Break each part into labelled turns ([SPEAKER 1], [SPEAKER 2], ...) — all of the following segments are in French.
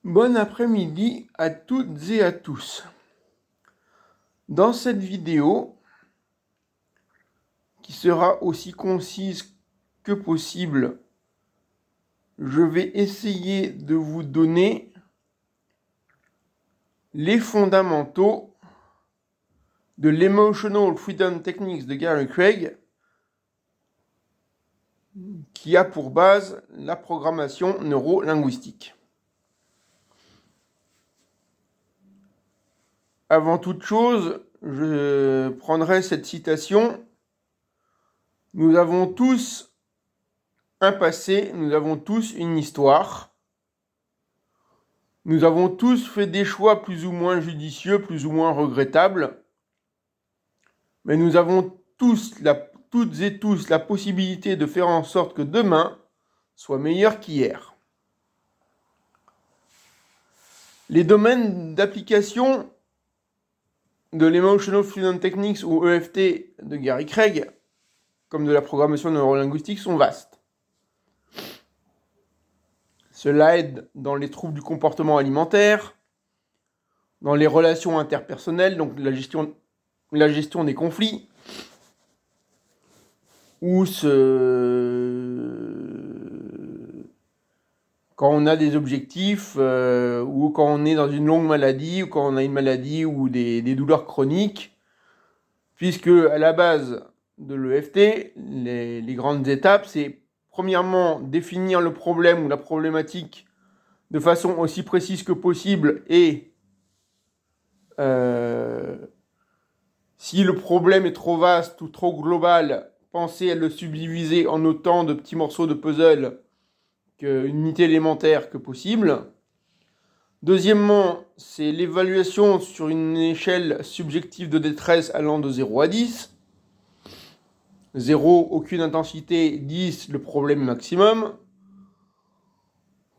[SPEAKER 1] Bon après-midi à toutes et à tous. Dans cette vidéo, qui sera aussi concise que possible, je vais essayer de vous donner les fondamentaux de l'Emotional Freedom Techniques de Gary Craig, qui a pour base la programmation neuro-linguistique. Avant toute chose, je prendrai cette citation. Nous avons tous un passé, nous avons tous une histoire. Nous avons tous fait des choix plus ou moins judicieux, plus ou moins regrettables. Mais nous avons toutes et tous la possibilité de faire en sorte que demain soit meilleur qu'hier. Les domaines d'application de l'Emotional Freedom Techniques ou EFT de Gary Craig, comme de la programmation neurolinguistique, sont vastes. Cela aide dans les troubles du comportement alimentaire, dans les relations interpersonnelles, donc la gestion des conflits, ou quand on a des objectifs, ou quand on est dans une longue maladie, ou quand on a une maladie ou des douleurs chroniques, puisque à la base de l'EFT, les grandes étapes, c'est premièrement définir le problème ou la problématique de façon aussi précise que possible et si le problème est trop vaste ou trop global, pensez à le subdiviser en autant de petits morceaux de puzzle qu'une unité élémentaire que possible. Deuxièmement, c'est l'évaluation sur une échelle subjective de détresse allant de 0 à 10. 0, aucune intensité, 10, le problème maximum.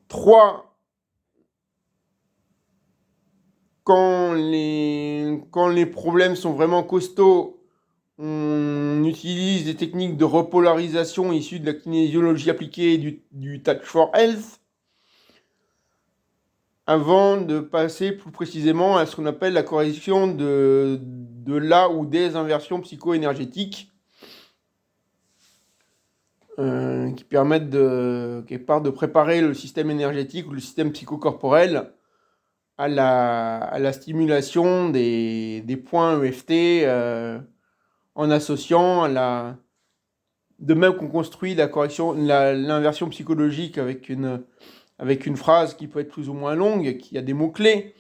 [SPEAKER 1] 3, quand les problèmes sont vraiment costauds, on utilise des techniques de repolarisation issues de la kinésiologie appliquée du Touch for Health, avant de passer plus précisément à ce qu'on appelle la correction de la ou des inversions psycho-énergétiques, qui permettent quelque part de préparer le système énergétique ou le système psychocorporel à la stimulation des points EFT, en associant de même qu'on construit l'inversion psychologique avec une phrase qui peut être plus ou moins longue, qui a des mots-clés,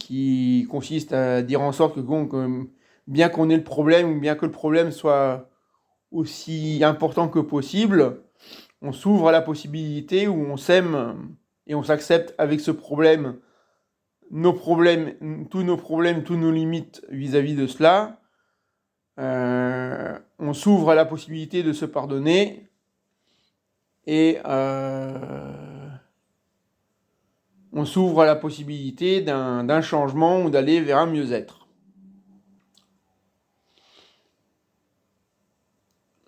[SPEAKER 1] qui consiste à dire en sorte que bien qu'on ait le problème, bien que le problème soit aussi important que possible, on s'ouvre à la possibilité où on s'aime et on s'accepte avec ce problème, tous nos limites vis-à-vis de cela. On s'ouvre à la possibilité de se pardonner et on s'ouvre à la possibilité d'un changement ou d'aller vers un mieux-être.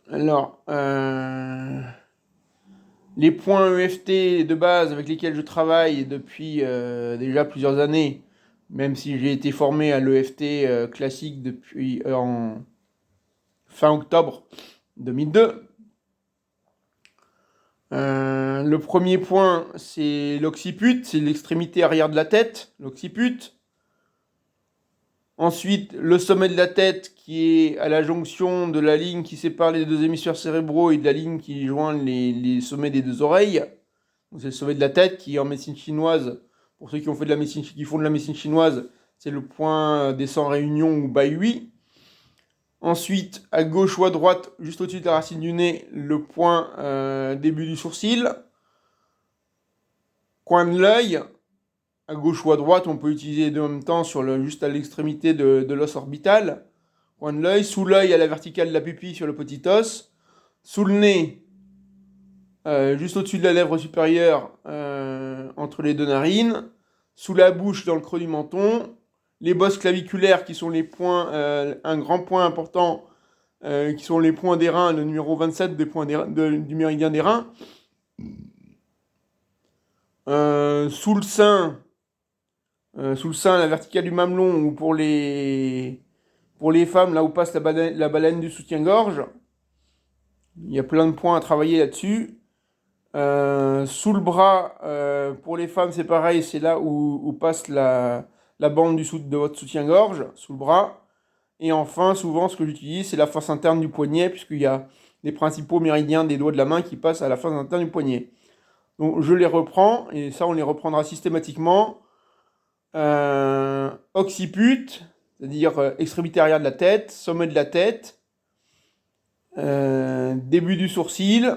[SPEAKER 1] Alors, les points EFT de base avec lesquels je travaille depuis déjà plusieurs années, même si j'ai été formé à l'EFT classique depuis en fin octobre 2002. Le premier point, c'est l'occiput, c'est l'extrémité arrière de la tête, l'occiput. Ensuite, le sommet de la tête qui est à la jonction de la ligne qui sépare les deux hémisphères cérébraux et de la ligne qui joint les sommets des deux oreilles. C'est le sommet de la tête qui, en médecine chinoise, pour ceux qui font de la médecine chinoise, c'est le point des 100 réunions ou Baiyue. Ensuite, à gauche ou à droite, juste au-dessus de la racine du nez, le point début du sourcil. Coin de l'œil, à gauche ou à droite, on peut utiliser les deux en même temps juste à l'extrémité de l'os orbital. Coin de l'œil, sous l'œil à la verticale de la pupille sur le petit os. Sous le nez, juste au-dessus de la lèvre supérieure, entre les deux narines. Sous la bouche, dans le creux du menton. Les bosses claviculaires qui sont les points, un grand point important, qui sont les points des reins, le numéro 27 des points du méridien des reins. sous le sein, la verticale du mamelon, ou pour les femmes, là où passe la baleine du soutien-gorge. Il y a plein de points à travailler là-dessus. Sous le bras, pour les femmes, c'est pareil, c'est là où passe la bande de votre soutien-gorge, sous le bras. Et enfin, souvent, ce que j'utilise, c'est la face interne du poignet, puisqu'il y a les principaux méridiens des doigts de la main qui passent à la face interne du poignet. Donc, je les reprends, et ça, on les reprendra systématiquement. Occiput, c'est-à-dire extrémité arrière de la tête, sommet de la tête, début du sourcil,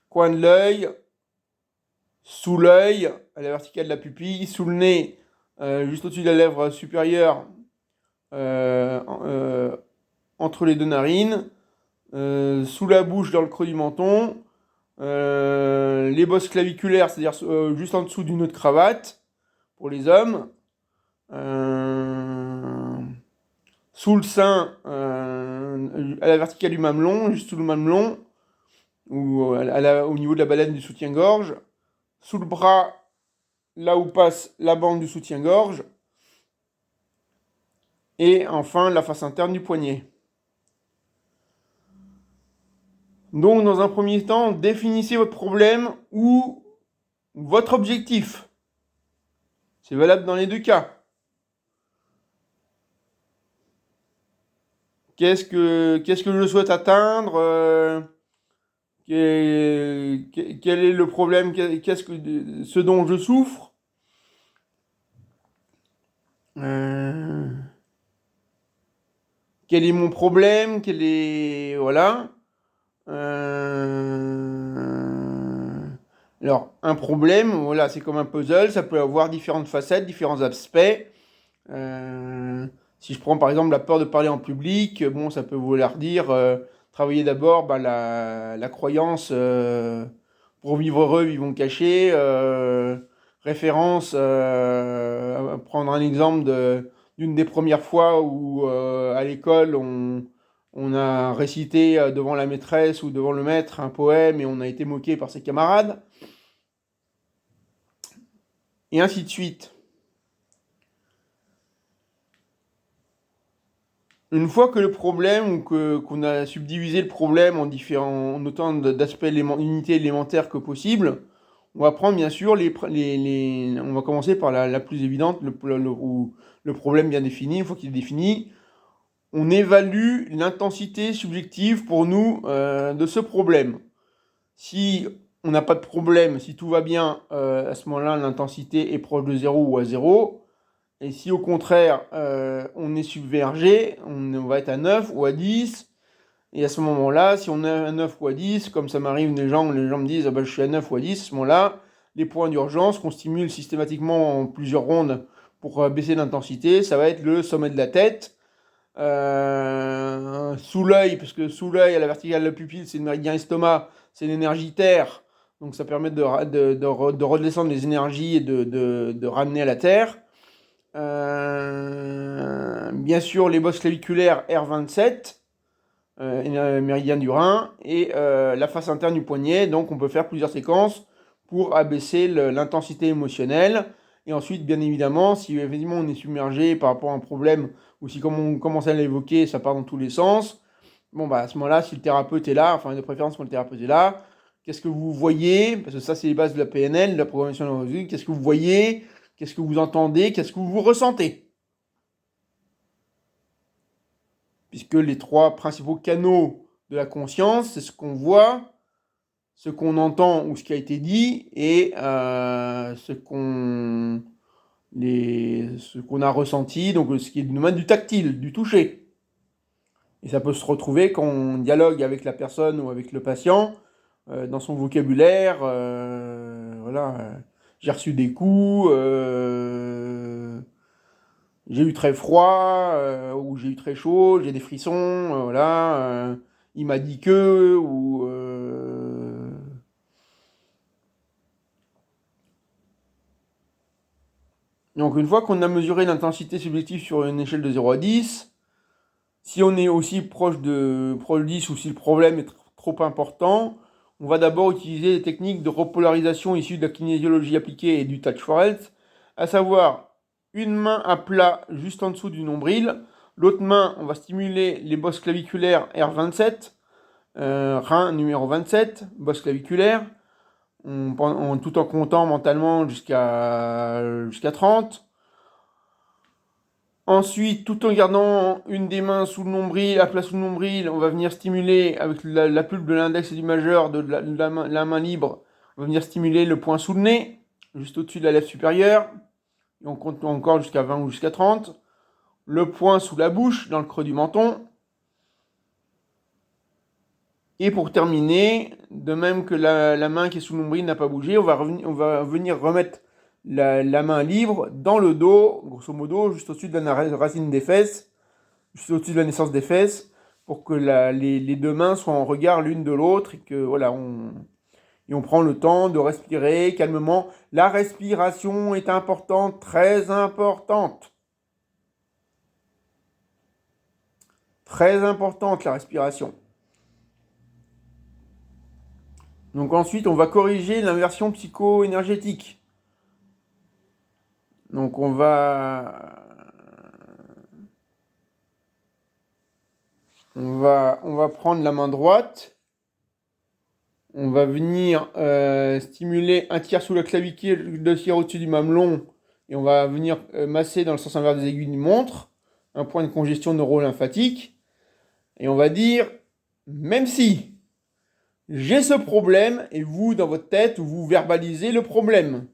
[SPEAKER 1] coin de l'œil, sous l'œil, à la verticale de la pupille, sous le nez, juste au-dessus de la lèvre supérieure, entre les deux narines, sous la bouche, dans le creux du menton, les bosses claviculaires, c'est-à-dire juste en dessous du nœud de cravate, pour les hommes, sous le sein, à la verticale du mamelon, juste sous le mamelon, ou au niveau de la baleine du soutien-gorge, sous le bras, là où passe la bande du soutien-gorge, et enfin la face interne du poignet. Donc dans un premier temps, définissez votre problème ou votre objectif. C'est valable dans les deux cas. Qu'est-ce que je souhaite atteindre, quel est le problème, ce dont je souffre, quel est mon problème, voilà. Alors, un problème, voilà, c'est comme un puzzle, ça peut avoir différentes facettes, différents aspects. Si je prends par exemple la peur de parler en public, bon, ça peut vouloir dire travailler d'abord la croyance pour vivre heureux, vivons cachés. Référence, prendre un exemple d'une des premières fois où à l'école on a récité devant la maîtresse ou devant le maître un poème et on a été moqué par ses camarades. Et ainsi de suite. Une fois que le problème, ou qu'on a subdivisé le problème en autant d'aspects unités élémentaires que possible, on va prendre bien sûr on va commencer par la plus évidente, où le problème bien défini. Une fois qu'il est défini, on évalue l'intensité subjective pour nous de ce problème. Si on n'a pas de problème, si tout va bien, à ce moment-là, l'intensité est proche de 0 ou à 0. Et si au contraire, on est submergé, on va être à 9 ou à 10. Et à ce moment-là, si on est à 9 ou à 10, comme ça m'arrive les gens me disent ah ben, je suis à 9 ou à 10, à ce moment-là, les points d'urgence qu'on stimule systématiquement en plusieurs rondes pour baisser l'intensité, ça va être le sommet de la tête, sous l'œil, parce que sous l'œil, à la verticale de la pupille, c'est le méridien estomac, c'est l'énergie terre, donc ça permet de redescendre les énergies et de ramener à la terre. Bien sûr, les bosses claviculaires R27, méridien du rein, et la face interne du poignet. Donc, on peut faire plusieurs séquences pour abaisser l'intensité émotionnelle. Et ensuite, bien évidemment, si effectivement on est submergé par rapport à un problème, ou si comme on commence à l'évoquer, ça part dans tous les sens, bon, bah, à ce moment-là, si le thérapeute est là, enfin, de préférence quand le thérapeute est là, qu'est-ce que vous voyez? Parce que ça, c'est les bases de la PNL, de la programmation neurologique. Qu'est-ce que vous voyez? Qu'est-ce que vous entendez? Qu'est-ce que vous ressentez? Puisque les trois principaux canaux de la conscience, c'est ce qu'on voit, ce qu'on entend ou ce qui a été dit, et ce qu'on a ressenti, donc ce qui est du domaine du tactile, du toucher. Et ça peut se retrouver quand on dialogue avec la personne ou avec le patient, dans son vocabulaire, voilà, j'ai reçu des coups, j'ai eu très froid, ou j'ai eu très chaud, j'ai des frissons, voilà, il m'a dit que, ou... Donc une fois qu'on a mesuré l'intensité subjective sur une échelle de 0 à 10, si on est aussi proche de 10 ou si le problème est trop important, on va d'abord utiliser les techniques de repolarisation issues de la kinésiologie appliquée et du touch for health, à savoir une main à plat juste en dessous du nombril, l'autre main, on va stimuler les bosses claviculaires R27, rein numéro 27, bosse claviculaire, tout en comptant mentalement jusqu'à 30. Ensuite, tout en gardant une des mains sous le nombril, à plat sous le nombril, on va venir stimuler avec la pulpe de l'index et du majeur de la main libre, on va venir stimuler le point sous le nez, juste au-dessus de la lèvre supérieure. Et on compte encore jusqu'à 20 ou jusqu'à 30. Le point sous la bouche, dans le creux du menton. Et pour terminer, de même que la main qui est sous le nombril n'a pas bougé, on va venir remettre la main libre dans le dos, grosso modo, juste au-dessus de la racine des fesses, juste au-dessus de la naissance des fesses, pour que les deux mains soient en regard l'une de l'autre et que voilà, on prend le temps de respirer calmement. La respiration est importante, très importante. Très importante la respiration. Donc ensuite, on va corriger l'inversion psycho-énergétique. Donc on va prendre la main droite. On va venir stimuler un tiers sous la clavicule, deux tiers au-dessus du mamelon. Et on va venir masser dans le sens inverse des aiguilles d'une montre. Un point de congestion neuro-lymphatique. Et on va dire, même si j'ai ce problème, et vous, dans votre tête, vous verbalisez le problème.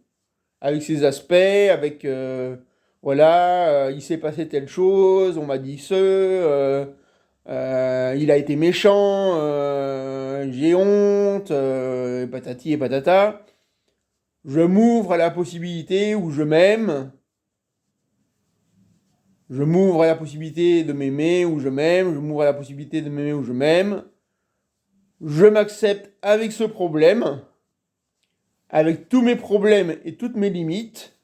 [SPEAKER 1] Avec ses aspects, avec, voilà, il s'est passé telle chose, on m'a dit il a été méchant, j'ai honte, patati et patata. Je m'ouvre à la possibilité où je m'aime. Je m'ouvre à la possibilité de m'aimer où je m'aime. Je m'ouvre à la possibilité de m'aimer où je m'aime. Je m'accepte avec ce problème, avec tous mes problèmes et toutes mes limites.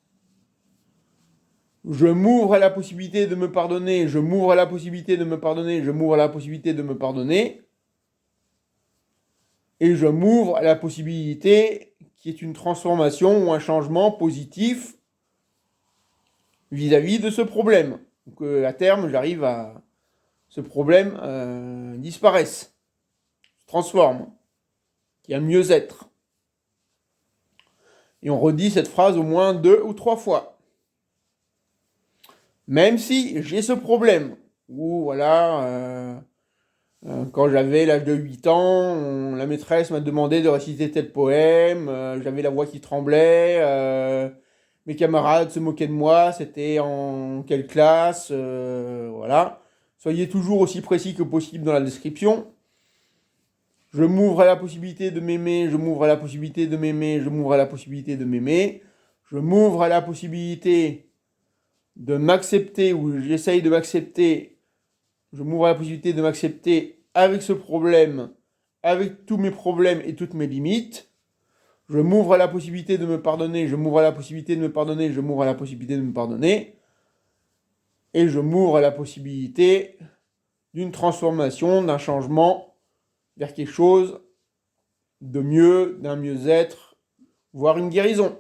[SPEAKER 1] Je m'ouvre à la possibilité de me pardonner, je m'ouvre à la possibilité de me pardonner, je m'ouvre à la possibilité de me pardonner. Et je m'ouvre à la possibilité qui est une transformation ou un changement positif vis-à-vis de ce problème. Donc à terme, j'arrive à ce problème disparaisse, se transforme, qu'il y a un mieux-être. Et on redit cette phrase au moins 2 ou 3 fois. Même si j'ai ce problème, où voilà, quand j'avais l'âge de 8 ans, la maîtresse m'a demandé de réciter tel poème, j'avais la voix qui tremblait, mes camarades se moquaient de moi, c'était en quelle classe, voilà. Soyez toujours aussi précis que possible dans la description. Je m'ouvre à la possibilité de m'aimer, je m'ouvre à la possibilité de m'aimer, je m'ouvre à la possibilité de m'aimer. Je m'ouvre à la possibilité de m'accepter ou j'essaye de m'accepter. Je m'ouvre à la possibilité de m'accepter avec ce problème, avec tous mes problèmes et toutes mes limites. Je m'ouvre à la possibilité de me pardonner, je m'ouvre à la possibilité de me pardonner, je m'ouvre à la possibilité de me pardonner. Et je m'ouvre à la possibilité d'une transformation, d'un changement vers quelque chose de mieux, d'un mieux-être, voire une guérison.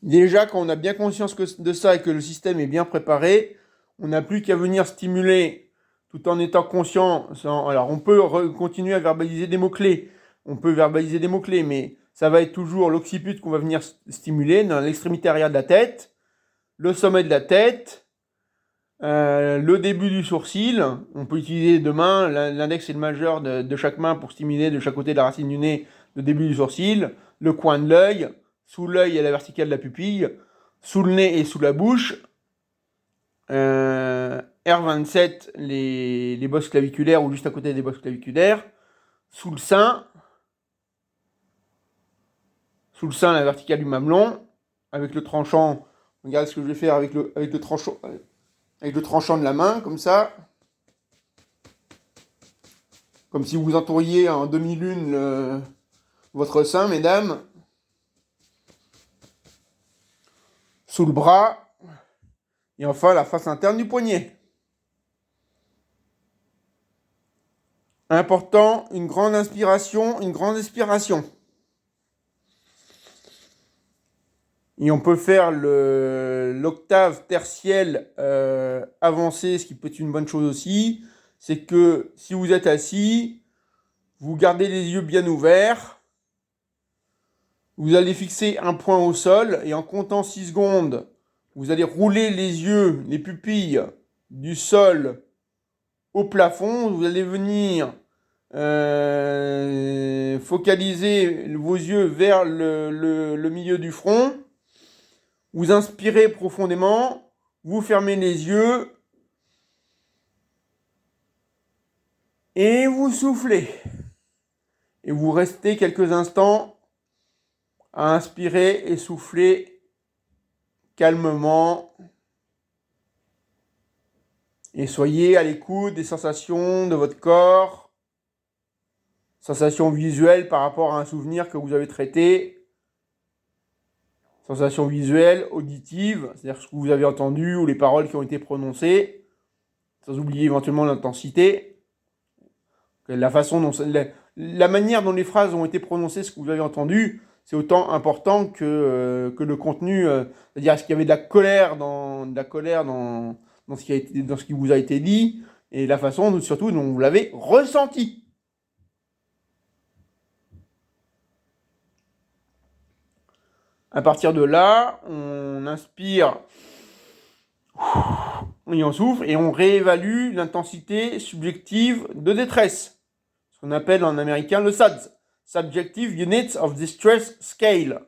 [SPEAKER 1] Déjà, quand on a bien conscience de ça et que le système est bien préparé, on n'a plus qu'à venir stimuler tout en étant conscient. Alors, on peut continuer à verbaliser des mots-clés. On peut verbaliser des mots-clés, mais ça va être toujours l'occiput qu'on va venir stimuler dans l'extrémité arrière de la tête, le sommet de la tête, le début du sourcil. On peut utiliser deux mains, l'index et le majeur de chaque main pour stimuler de chaque côté de la racine du nez le début du sourcil, le coin de l'œil, sous l'œil et la verticale de la pupille, sous le nez et sous la bouche. R27, les bosses claviculaires ou juste à côté des bosses claviculaires. Sous le sein, la verticale du mamelon, avec le tranchant. Regardez ce que je vais faire avec le tranchant de la main, comme ça. Comme si vous entouriez en demi-lune votre sein, mesdames. Sous le bras. Et enfin, la face interne du poignet. Important, une grande inspiration, une grande expiration. Et on peut faire l'octave tertielle avancée, ce qui peut être une bonne chose aussi. C'est que si vous êtes assis, vous gardez les yeux bien ouverts. Vous allez fixer un point au sol et en comptant 6 secondes, vous allez rouler les yeux, les pupilles du sol au plafond. Vous allez venir focaliser vos yeux vers le milieu du front. Vous inspirez profondément, vous fermez les yeux et vous soufflez. Et vous restez quelques instants à inspirer et souffler calmement. Et soyez à l'écoute des sensations de votre corps, sensations visuelles par rapport à un souvenir que vous avez traité, sensations visuelles, auditives, c'est-à-dire ce que vous avez entendu ou les paroles qui ont été prononcées, sans oublier éventuellement l'intensité, la façon dont la manière dont les phrases ont été prononcées, ce que vous avez entendu, c'est autant important que le contenu, c'est-à-dire est-ce qu'il y avait de la colère dans ce qui vous a été dit, et la façon surtout dont vous l'avez ressenti. À partir de là, on inspire et on souffle et on réévalue l'intensité subjective de détresse, ce qu'on appelle en américain le SUDS, Subjective Units of Distress Scale.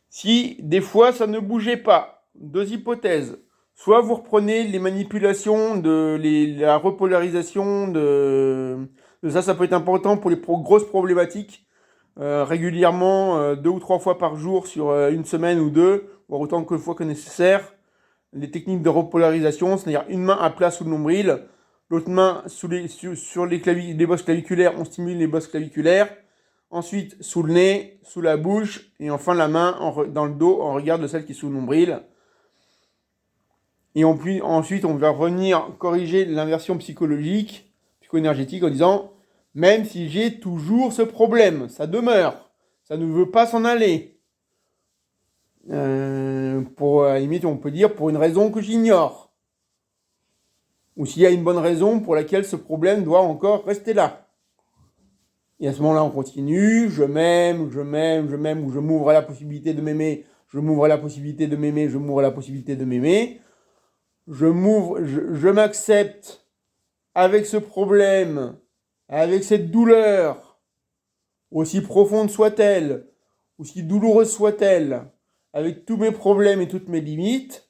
[SPEAKER 1] Si des fois ça ne bougeait pas, deux hypothèses. Soit vous reprenez les manipulations la repolarisation de ça peut être important pour les grosses problématiques, régulièrement 2 ou 3 fois par jour sur une semaine ou deux, voire autant de fois que nécessaire. Les techniques de repolarisation, c'est-à-dire une main à plat sous le nombril, l'autre main sur les bosses claviculaires, on stimule les bosses claviculaires. Ensuite, sous le nez, sous la bouche, et enfin la main dans le dos, on regarde celle qui est sous le nombril. Et ensuite, on va revenir corriger l'inversion psycho-énergétique en disant, même si j'ai toujours ce problème, ça demeure, ça ne veut pas s'en aller. À la limite, on peut dire pour une raison que j'ignore. Ou s'il y a une bonne raison pour laquelle ce problème doit encore rester là. Et à ce moment-là, on continue, je m'aime, ou je m'ouvre à la possibilité de m'aimer, je m'ouvre à la possibilité de m'aimer, je m'ouvre à la possibilité de m'aimer. Je m'accepte avec ce problème, avec cette douleur, aussi profonde soit-elle, aussi douloureuse soit-elle, avec tous mes problèmes et toutes mes limites.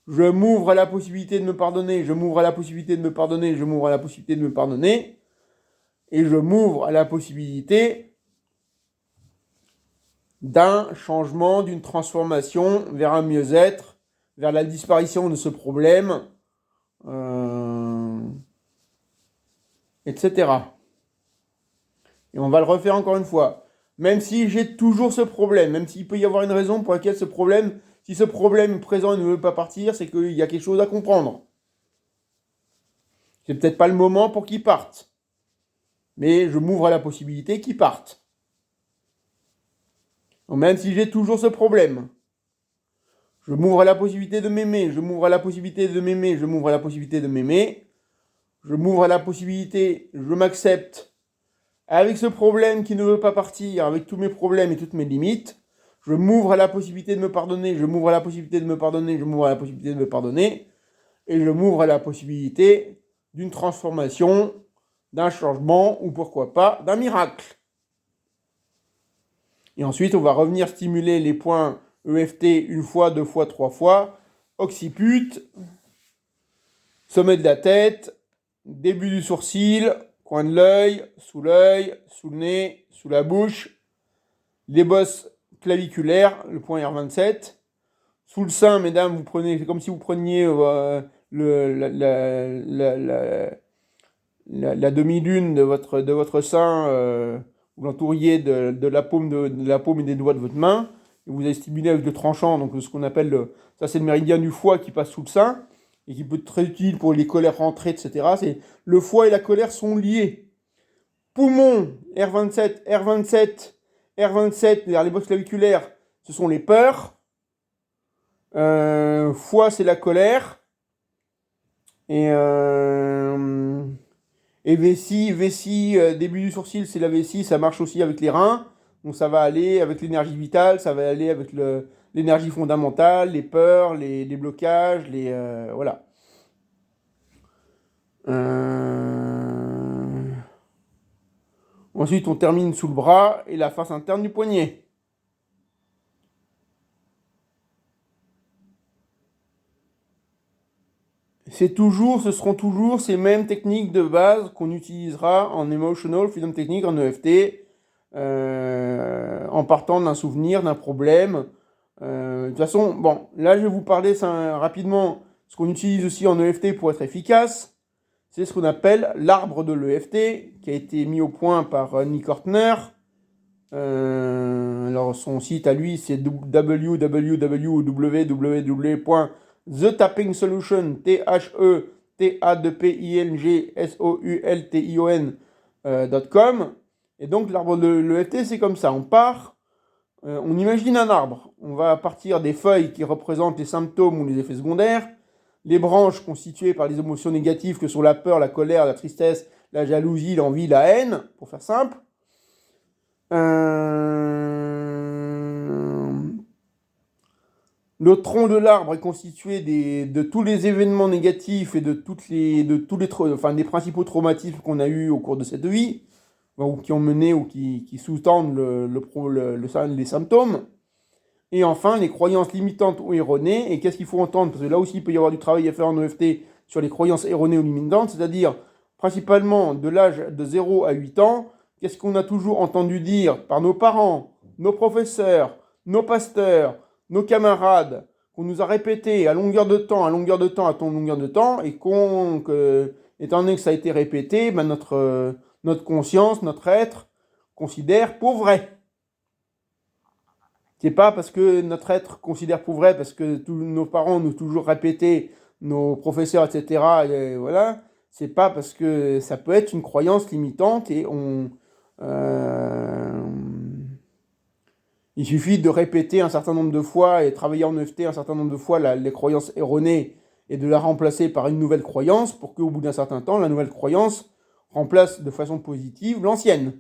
[SPEAKER 1] Je m'ouvre à la possibilité de me pardonner, je m'ouvre à la possibilité de me pardonner, je m'ouvre à la possibilité de me pardonner. Et je m'ouvre à la possibilité d'un changement, d'une transformation vers un mieux-être, vers la disparition de ce problème, etc. Et on va le refaire encore une fois. Même si j'ai toujours ce problème, même s'il peut y avoir une raison pour laquelle si ce problème présent ne veut pas partir, c'est qu'il y a quelque chose à comprendre. C'est peut-être pas le moment pour qu'il parte. Mais je m'ouvre à la possibilité qu'ils partent. Donc même si j'ai toujours ce problème, je m'ouvre à la possibilité de m'aimer, je m'ouvre à la possibilité de m'aimer, je m'ouvre à la possibilité de m'aimer, je m'ouvre à la possibilité, je m'accepte avec ce problème qui ne veut pas partir, avec tous mes problèmes et toutes mes limites, je m'ouvre à la possibilité de me pardonner, je m'ouvre à la possibilité de me pardonner, je m'ouvre à la possibilité de me pardonner, et je m'ouvre à la possibilité d'une transformation, d'un changement ou pourquoi pas d'un miracle. Et ensuite, on va revenir stimuler les points EFT une fois, deux fois, trois fois, occiput, sommet de la tête, début du sourcil, coin de l'œil, sous le nez, sous la bouche, les bosses claviculaires, le point R27, sous le sein, mesdames, c'est comme si vous preniez la demi-lune de votre sein, vous l'entouriez de la paume et des doigts de votre main, et vous allez stimuler avec le tranchant, donc ce qu'on appelle ça c'est le méridien du foie qui passe sous le sein, et qui peut être très utile pour les colères rentrées, etc. C'est le foie et la colère sont liés. Poumon, R27, R27, R27, les bosses claviculaires, ce sont les peurs. Foie, c'est la colère. Et vessie, début du sourcil, c'est la vessie, ça marche aussi avec les reins. Donc ça va aller avec l'énergie vitale, ça va aller avec l'énergie fondamentale, les peurs, les blocages, voilà. Ensuite, on termine sous le bras et la face interne du poignet. Ce seront toujours ces mêmes techniques de base qu'on utilisera en Emotional Freedom Technique, en EFT, en partant d'un souvenir, d'un problème. De toute façon, bon, là je vais vous parler rapidement ce qu'on utilise aussi en EFT pour être efficace. C'est ce qu'on appelle l'arbre de l'EFT, qui a été mis au point par Nick Ortner. Alors son site à lui, c'est www.thetappingsolution, THETAPINGSOULTION.com. Et donc l'arbre de l'EFT, c'est comme ça. On part, on imagine un arbre. On va partir des feuilles qui représentent les symptômes ou les effets secondaires, les branches constituées par les émotions négatives que sont la peur, la colère, la tristesse, la jalousie, l'envie, la haine, pour faire simple. Le tronc de l'arbre est constitué de tous les événements négatifs et des principaux traumatismes qu'on a eus au cours de cette vie, ou qui ont mené ou qui sous-tendent les symptômes. Et enfin, les croyances limitantes ou erronées. Et qu'est-ce qu'il faut entendre? Parce que là aussi, il peut y avoir du travail à faire en EFT sur les croyances erronées ou limitantes, c'est-à-dire principalement de l'âge de 0 à 8 ans. Qu'est-ce qu'on a toujours entendu dire par nos parents, nos professeurs, nos pasteurs, nos camarades, qu'on nous a répété à longueur de temps, et étant donné que ça a été répété, ben notre conscience, notre être, considère pour vrai. C'est pas parce que notre être considère pour vrai, parce que tous nos parents nous ont toujours répété, nos professeurs, etc. Et voilà, c'est pas parce que ça peut être une croyance limitante et il suffit de répéter un certain nombre de fois et travailler en EFT un certain nombre de fois les croyances erronées et de la remplacer par une nouvelle croyance pour qu'au bout d'un certain temps, la nouvelle croyance remplace de façon positive l'ancienne.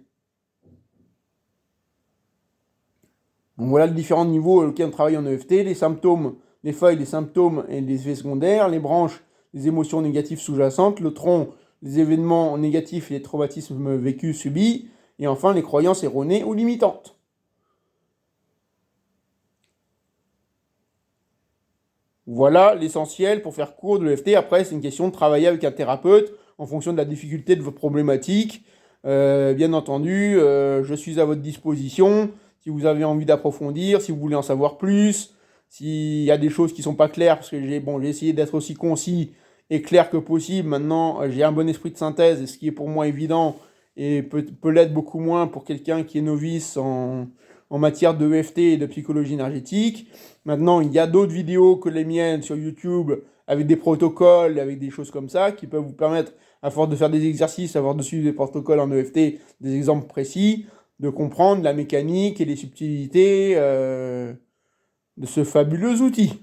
[SPEAKER 1] Donc voilà les différents niveaux auxquels on travaille en EFT, les symptômes, les feuilles, les symptômes et les effets secondaires, les branches, les émotions négatives sous-jacentes, le tronc, les événements négatifs et les traumatismes vécus, subis, et enfin les croyances erronées ou limitantes. Voilà l'essentiel pour faire court de l'EFT. Après, c'est une question de travailler avec un thérapeute en fonction de la difficulté de votre problématique. Bien entendu, je suis à votre disposition. Si vous avez envie d'approfondir, si vous voulez en savoir plus, s'il y a des choses qui ne sont pas claires, parce que j'ai essayé d'être aussi concis et clair que possible. Maintenant, j'ai un bon esprit de synthèse, et ce qui est pour moi évident, et peut l'être beaucoup moins pour quelqu'un qui est novice en matière de EFT et de psychologie énergétique. Maintenant, il y a d'autres vidéos que les miennes sur YouTube, avec des protocoles, avec des choses comme ça, qui peuvent vous permettre, à force de faire des exercices, à force de suivre des protocoles en EFT, des exemples précis, de comprendre la mécanique et les subtilités de ce fabuleux outil.